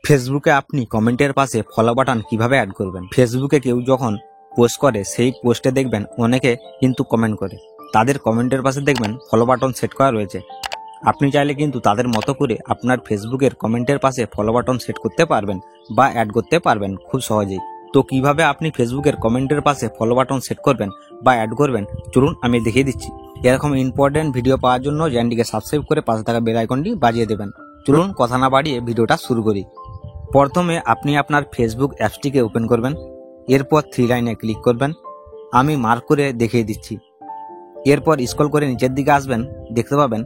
ফেসবুকে আপনি কমেন্টের পাশে ফলো বাটন কিভাবে অ্যাড করবেন। ফেসবুকে কেউ যখন পোস্ট করে সেই পোস্টে দেখবেন অনেকে কিন্তু কমেন্ট করে, তাদের কমেন্টের পাশে দেখবেন ফলো বাটন সেট করা রয়েছে। আপনি চাইলে কিন্তু তাদের মতো করে আপনার ফেসবুকের কমেন্টের পাশে ফলো বাটন সেট করতে পারবেন বা অ্যাড করতে পারবেন খুব সহজেই। তো কিভাবে আপনি ফেসবুকের কমেন্টের পাশে ফলো বাটন সেট করবেন বা অ্যাড করবেন চলুন আমি দেখিয়ে দিচ্ছি। এরকম ইম্পর্টেন্ট ভিডিও পাওয়ার জন্য চ্যানেলটিকে সাবস্ক্রাইব করে পাশে থাকা বেল আইকনটি বাজিয়ে দেবেন। চলুন কথা না বাড়িয়ে ভিডিওটা শুরু করি। প্রথমে আপনি আপনার ফেসবুক অ্যাপসটিকে ওপেন করবেন, এরপর 3 লাইনে ক্লিক করবেন। আমি মার্ক করে দেখিয়ে দিচ্ছি। এরপর স্ক্রল করে নিচের দিকে আসবেন, দেখতে পাবেন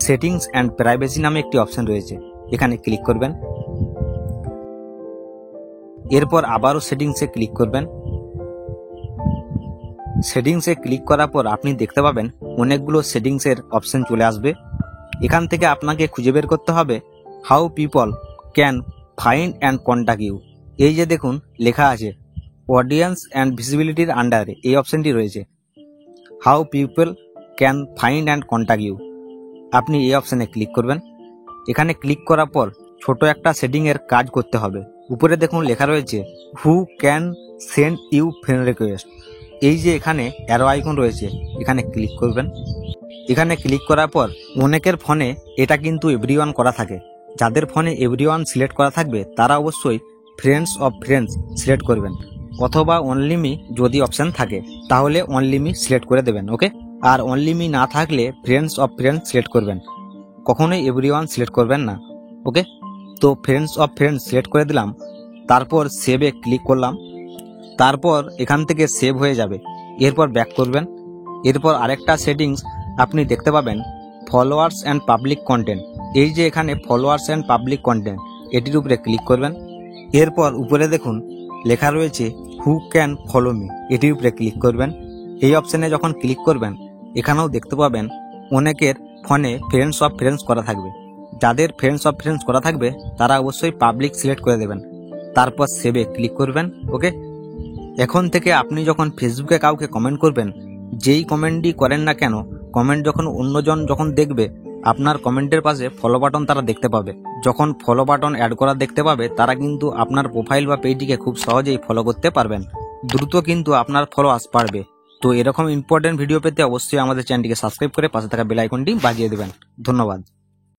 সেটিংস অ্যান্ড প্রাইভেসি নামে একটি অপশন রয়েছে, এখানে ক্লিক করবেন। এরপর আবারও সেটিংসে ক্লিক করবেন। সেটিংসে ক্লিক করার পর আপনি দেখতে পাবেন অনেকগুলো সেটিংসের অপশন চলে আসবে। এখান থেকে আপনাকে খুঁজে বের করতে হবে how people can find and contact you. এই যে দেখুন লেখা আছে অডিয়েন্স অ্যান্ড ভিজিবিলিটির আন্ডারে এই অপশনটি রয়েছে, how people can find and contact you. আপনি এই অপশানে ক্লিক করবেন। এখানে ক্লিক করার পর ছোট একটা সেটিংয়ের কাজ করতে হবে। উপরে দেখুন লেখা রয়েছে who can send you friend request. এই যে এখানে অ্যারো আইকন রয়েছে, এখানে ক্লিক করবেন। এখানে ক্লিক করার পর অনেকের ফোনে এটা কিন্তু এভরিওয়ান করা থাকে। যাদের ফোনে এভরিওয়ান সিলেক্ট করা থাকবে তারা অবশ্যই ফ্রেন্ডস অফ ফ্রেন্ডস সিলেক্ট করবেন, অথবা অনলি মি যদি অপশান থাকে তাহলে অনলি মি সিলেক্ট করে দেবেন। ওকে, আর অনলি মি না থাকলে ফ্রেন্ডস অফ ফ্রেন্ডস সিলেক্ট করবেন, কখনোই এভরিওয়ান সিলেক্ট করবেন না। ওকে, তো ফ্রেন্ডস অফ ফ্রেন্ডস সিলেক্ট করে দিলাম। তারপর সেভে ক্লিক করলাম। তারপর এখান থেকে সেভ হয়ে যাবে। এরপর ব্যাক করবেন। এরপর আরেকটা সেটিংস আপনি দেখতে পাবেন ফলোয়ার্স অ্যান্ড পাবলিক কন্টেন্ট। এই যে এখানে ফলোয়ার্স অ্যান্ড পাবলিক কন্টেন্ট, এটির উপরে ক্লিক করবেন। এরপর উপরে দেখুন লেখা রয়েছে হু ক্যান ফলো মি, এটির উপরে ক্লিক করবেন। এই অপশানে যখন ক্লিক করবেন এখানেও দেখতে পাবেন অনেকের ফোনে ফ্রেন্ডস অফ ফ্রেন্ডস করা থাকবে। যাদের ফ্রেন্ডস অফ ফ্রেন্ডস করা থাকবে তারা অবশ্যই পাবলিক সিলেক্ট করে দেবেন। তারপর সেভে ক্লিক করবেন। ওকে, এখন থেকে আপনি যখন ফেসবুকে কাউকে কমেন্ট করবেন, যেই কমেন্টই করেন না কেন, কমেন্ট যখন অন্যজন যখন দেখবে আপনার কমেন্টের পাশে ফলো বাটন তারা দেখতে পাবে। যখন ফলো বাটন অ্যাড করা দেখতে পাবে তারা কিন্তু আপনার প্রোফাইল বা পেজটিকে খুব সহজেই ফলো করতে পারবেন। দ্রুত কিন্তু আপনার ফলোয়ার্স বাড়বে। তো এরকম ইম্পর্টেন্ট ভিডিও পেতে অবশ্যই আমাদের চ্যানেলটিকে সাবস্ক্রাইব করে পাশে থাকা বেল আইকনটি বাজিয়ে দেবেন। ধন্যবাদ।